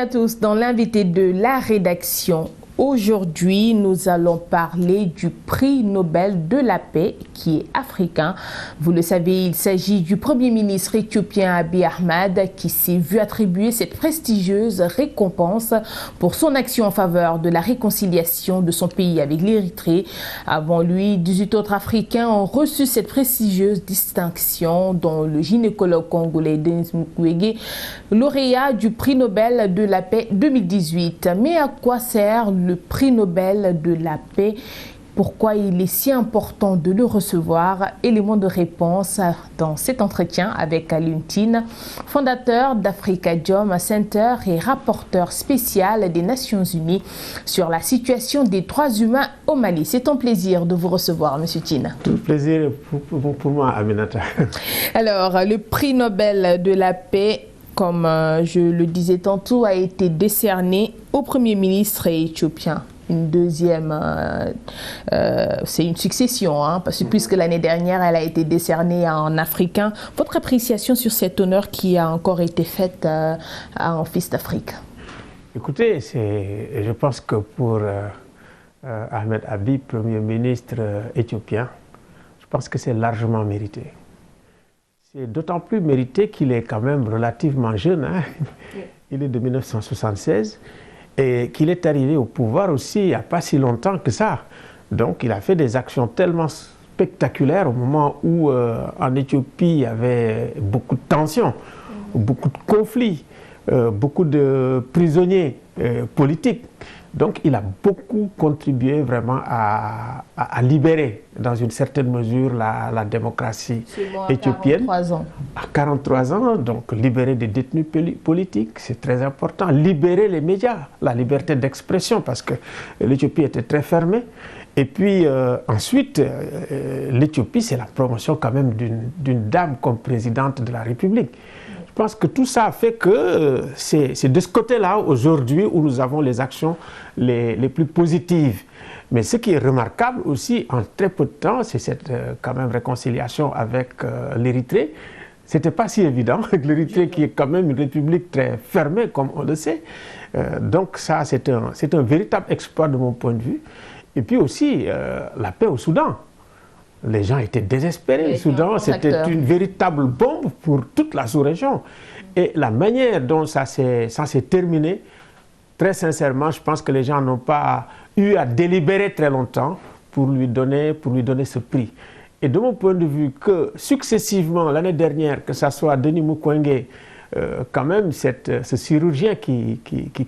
à tous dans l'invité de la rédaction. Aujourd'hui, nous allons parler du prix Nobel de la paix qui est africain. Vous le savez, il s'agit du Premier ministre éthiopien Abiy Ahmed qui s'est vu attribuer cette prestigieuse récompense pour son action en faveur de la réconciliation de son pays avec l'Érythrée. Avant lui, 18 autres Africains ont reçu cette prestigieuse distinction, dont le gynécologue congolais Denis Mukwege, lauréat du prix Nobel de la paix 2018. Mais à quoi sert le prix Nobel de la paix? Pourquoi il est si important de le recevoir? Élément de réponse dans cet entretien avec Aluntine, fondateur d'Africadium Center et rapporteur spécial des Nations Unies sur la situation des droits humains au Mali. C'est un plaisir de vous recevoir, Monsieur Tine. Tout le plaisir pour moi, Aminata. Alors, le prix Nobel de la paix, comme je le disais tantôt, a été décerné au Premier ministre éthiopien. Une deuxième, c'est une succession, puisque l'année dernière, elle a été décernée en africain. Votre appréciation sur cet honneur qui a encore été fait à un fils d'Afrique? Écoutez, je pense que pour Ahmed Abiy, Premier ministre éthiopien, je pense que c'est largement mérité. C'est d'autant plus mérité qu'il est quand même relativement jeune. Il est de 1976. Et qu'il est arrivé au pouvoir aussi il n'y a pas si longtemps que ça. Donc il a fait des actions tellement spectaculaires au moment où en Éthiopie il y avait beaucoup de tensions, beaucoup de conflits, beaucoup de prisonniers politiques. Donc il a beaucoup contribué vraiment à libérer dans une certaine mesure la démocratie éthiopienne. À 43 ans. À 43 ans, donc libérer des détenus politiques, c'est très important. Libérer les médias, la liberté d'expression, parce que l'Éthiopie était très fermée. Et puis ensuite, l'Éthiopie, c'est la promotion quand même d'une dame comme présidente de la République. Je pense que tout ça a fait que c'est de ce côté-là aujourd'hui où nous avons les actions les plus positives. Mais ce qui est remarquable aussi en très peu de temps, c'est cette quand même réconciliation avec l'Érythrée. Ce n'était pas si évident, l'Érythrée qui est quand même une république très fermée comme on le sait. Donc ça c'est un véritable exploit de mon point de vue. Et puis aussi la paix au Soudan. Les gens étaient désespérés. Le Soudan, c'était une véritable bombe pour toute la sous-région. Et la manière dont ça s'est terminé, très sincèrement, je pense que les gens n'ont pas eu à délibérer très longtemps pour lui donner ce prix. Et de mon point de vue, que successivement, l'année dernière, que ce soit Denis Mukwege, quand même ce chirurgien qui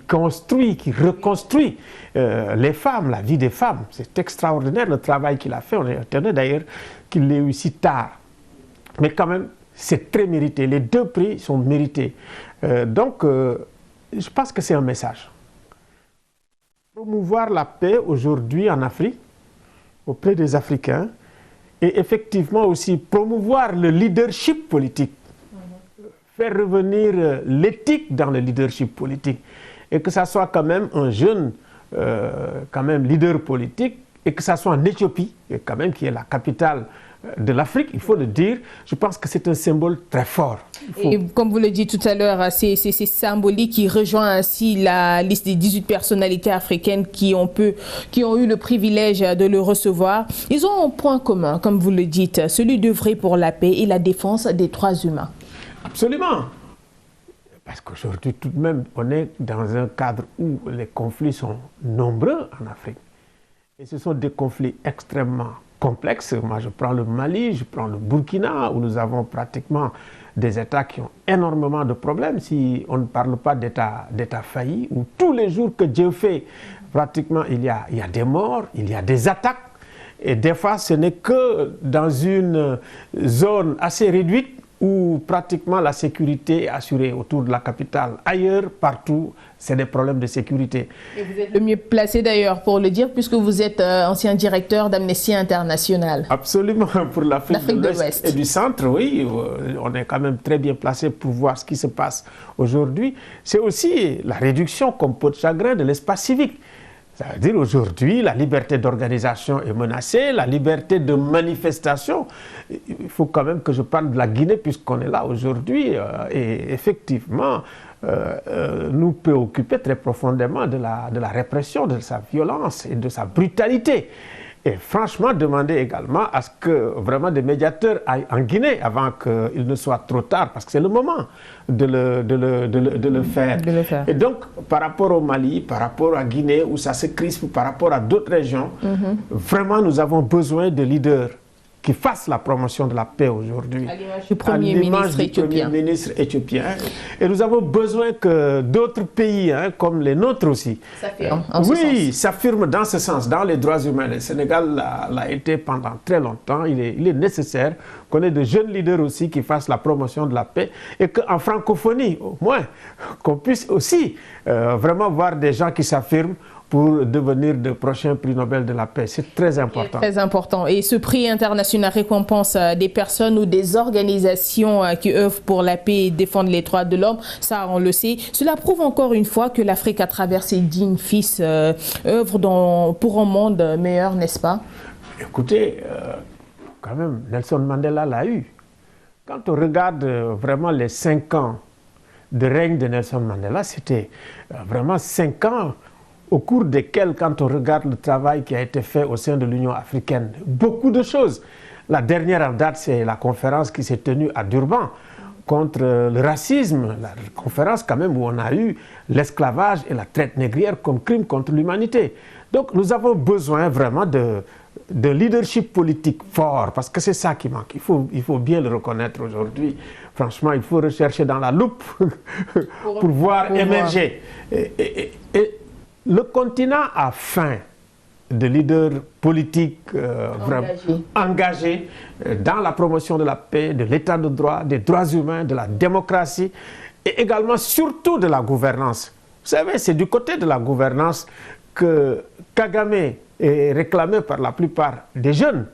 construit, qui reconstruit les femmes, la vie des femmes. C'est extraordinaire le travail qu'il a fait. On est étonné d'ailleurs qu'il l'ait eu si tard. Mais quand même, c'est très mérité. Les deux prix sont mérités. Donc, je pense que c'est un message. Promouvoir la paix aujourd'hui en Afrique, auprès des Africains, et effectivement aussi promouvoir le leadership politique. Faire revenir l'éthique dans le leadership politique et que ça soit quand même un jeune quand même leader politique et que ça soit en Éthiopie, quand même qui est la capitale de l'Afrique, il faut le dire, je pense que c'est un symbole très fort. Et comme vous le dites tout à l'heure, c'est symbolique qui rejoint ainsi la liste des 18 personnalités africaines qui ont eu le privilège de le recevoir. Ils ont un point commun, comme vous le dites, celui d'œuvrer pour la paix et la défense des droits humains. Absolument. Parce qu'aujourd'hui, tout de même, on est dans un cadre où les conflits sont nombreux en Afrique. Et ce sont des conflits extrêmement complexes. Moi, je prends le Mali, je prends le Burkina, où nous avons pratiquement des États qui ont énormément de problèmes. Si on ne parle pas d'États faillis, où tous les jours que Dieu fait, pratiquement, il y a des morts, il y a des attaques. Et des fois, ce n'est que dans une zone assez réduite où pratiquement la sécurité est assurée autour de la capitale. Ailleurs, partout, c'est des problèmes de sécurité. Et vous êtes le mieux placé d'ailleurs pour le dire, puisque vous êtes ancien directeur d'Amnesty International. Absolument, pour l'Afrique de l'Ouest et du Centre, oui, on est quand même très bien placé pour voir ce qui se passe aujourd'hui. C'est aussi la réduction, comme peau de chagrin, de l'espace civique. Ça veut dire aujourd'hui, la liberté d'organisation est menacée, la liberté de manifestation. Il faut quand même que je parle de la Guinée puisqu'on est là aujourd'hui. Et effectivement, nous préoccuper très profondément de la répression, de sa violence et de sa brutalité. Et franchement, demander également à ce que vraiment des médiateurs aillent en Guinée avant qu'il ne soit trop tard, parce que c'est le moment de le faire. Et donc, par rapport au Mali, par rapport à Guinée, où ça se crispe, par rapport à d'autres régions, vraiment, nous avons besoin de leaders qui fassent la promotion de la paix aujourd'hui. À l'image du Premier ministre éthiopien. Et nous avons besoin que d'autres pays, comme les nôtres aussi, s'affirment dans ce sens, dans les droits humains. Le Sénégal l'a été pendant très longtemps. Il est nécessaire qu'on ait de jeunes leaders aussi qui fassent la promotion de la paix et qu'en francophonie, au moins, qu'on puisse aussi vraiment voir des gens qui s'affirment pour devenir de prochains prix Nobel de la paix. C'est très important. Très important. Et ce prix international récompense des personnes ou des organisations qui œuvrent pour la paix et défendent les droits de l'homme. Ça, on le sait. Cela prouve encore une fois que l'Afrique, à travers ses dignes fils, œuvre pour un monde meilleur, n'est-ce pas? Écoutez, quand même, Nelson Mandela l'a eu. Quand on regarde vraiment les 5 ans de règne de Nelson Mandela, c'était vraiment 5 ans au cours desquels, quand on regarde le travail qui a été fait au sein de l'Union africaine, beaucoup de choses. La dernière en date, c'est la conférence qui s'est tenue à Durban contre le racisme, la conférence quand même où on a eu l'esclavage et la traite négrière comme crime contre l'humanité. Donc nous avons besoin vraiment de leadership politique fort, parce que c'est ça qui manque. Il faut bien le reconnaître aujourd'hui. Franchement, il faut rechercher dans la loupe pour voir émerger. Et le continent a faim de leaders politiques vraiment engagés dans la promotion de la paix, de l'état de droit, des droits humains, de la démocratie et également surtout de la gouvernance. Vous savez, c'est du côté de la gouvernance que Kagame est réclamé par la plupart des jeunes.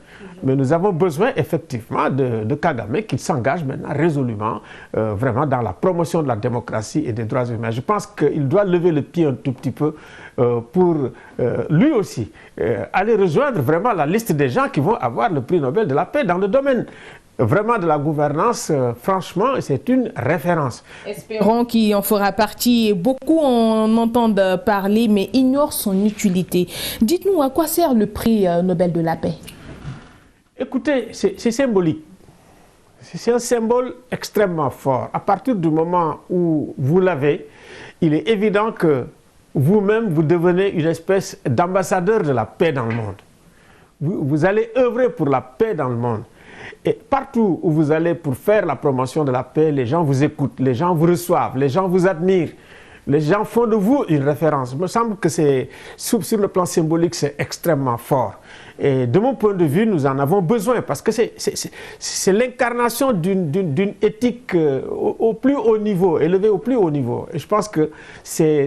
Mais nous avons besoin effectivement de Kagame qui s'engage maintenant résolument vraiment dans la promotion de la démocratie et des droits humains. Je pense qu'il doit lever le pied un tout petit peu pour lui aussi aller rejoindre vraiment la liste des gens qui vont avoir le prix Nobel de la paix dans le domaine vraiment de la gouvernance. Franchement, c'est une référence. Espérons qu'il en fera partie. Beaucoup en entendent parler mais ignorent son utilité. Dites-nous, à quoi sert le prix Nobel de la paix? Écoutez, c'est symbolique. C'est un symbole extrêmement fort. À partir du moment où vous l'avez, il est évident que vous-même, vous devenez une espèce d'ambassadeur de la paix dans le monde. Vous allez œuvrer pour la paix dans le monde. Et partout où vous allez pour faire la promotion de la paix, les gens vous écoutent, les gens vous reçoivent, les gens vous admirent. Les gens font de vous une référence. Il me semble que sur le plan symbolique, c'est extrêmement fort. Et de mon point de vue, nous en avons besoin parce que c'est l'incarnation d'une éthique au plus haut niveau, élevée au plus haut niveau. Et je pense que c'est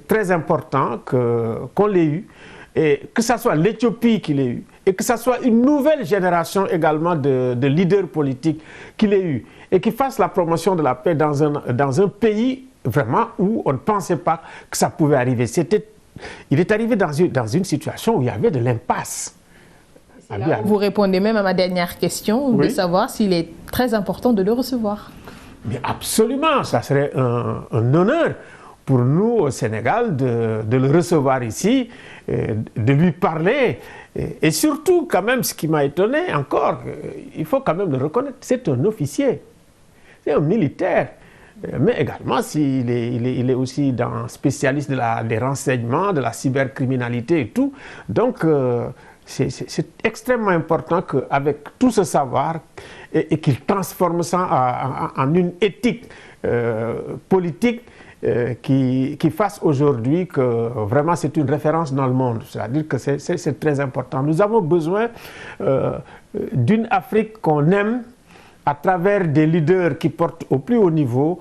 très important qu'on l'ait eu, et que ce soit l'Éthiopie qui l'ait eu, et que ce soit une nouvelle génération également de leaders politiques qui l'ait eu, et qui fassent la promotion de la paix dans un pays vraiment où on ne pensait pas que ça pouvait arriver. Il est arrivé dans une situation où il y avait de l'impasse. Vous répondez même à ma dernière question, de savoir s'il est très important de le recevoir. Mais absolument, ça serait un honneur pour nous au Sénégal de le recevoir ici, de lui parler. Et surtout, quand même, ce qui m'a étonné encore, il faut quand même le reconnaître, c'est un officier, c'est un militaire. Mais également, il est aussi spécialiste des renseignements, de la cybercriminalité et tout. Donc, c'est extrêmement important qu'avec tout ce savoir, et qu'il transforme ça en une éthique politique qui fasse aujourd'hui que vraiment c'est une référence dans le monde. C'est-à-dire que c'est très important. Nous avons besoin d'une Afrique qu'on aime, à travers des leaders qui portent au plus haut niveau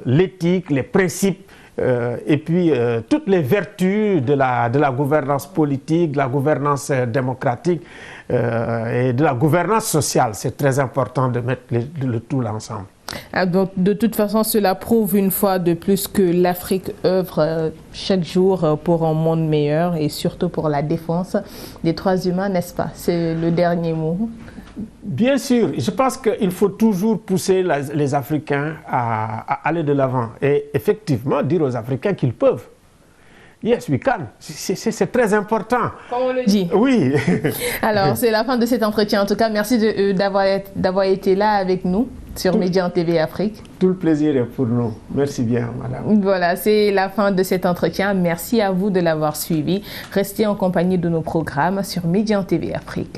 l'éthique, les principes et puis toutes les vertus de la gouvernance politique, de la gouvernance démocratique et de la gouvernance sociale. C'est très important de mettre le tout là ensemble. Donc, de toute façon, cela prouve une fois de plus que l'Afrique œuvre chaque jour pour un monde meilleur et surtout pour la défense des droits humains, n'est-ce pas? C'est le dernier mot. Bien sûr, je pense qu'il faut toujours pousser les Africains à aller de l'avant et effectivement dire aux Africains qu'ils peuvent. Yes, we can. C'est très important. Comme on le dit. Oui. Alors, c'est la fin de cet entretien. En tout cas, merci d'avoir été là avec nous sur Médian TV Afrique. Tout le plaisir est pour nous. Merci bien, madame. Voilà, c'est la fin de cet entretien. Merci à vous de l'avoir suivi. Restez en compagnie de nos programmes sur Médian TV Afrique.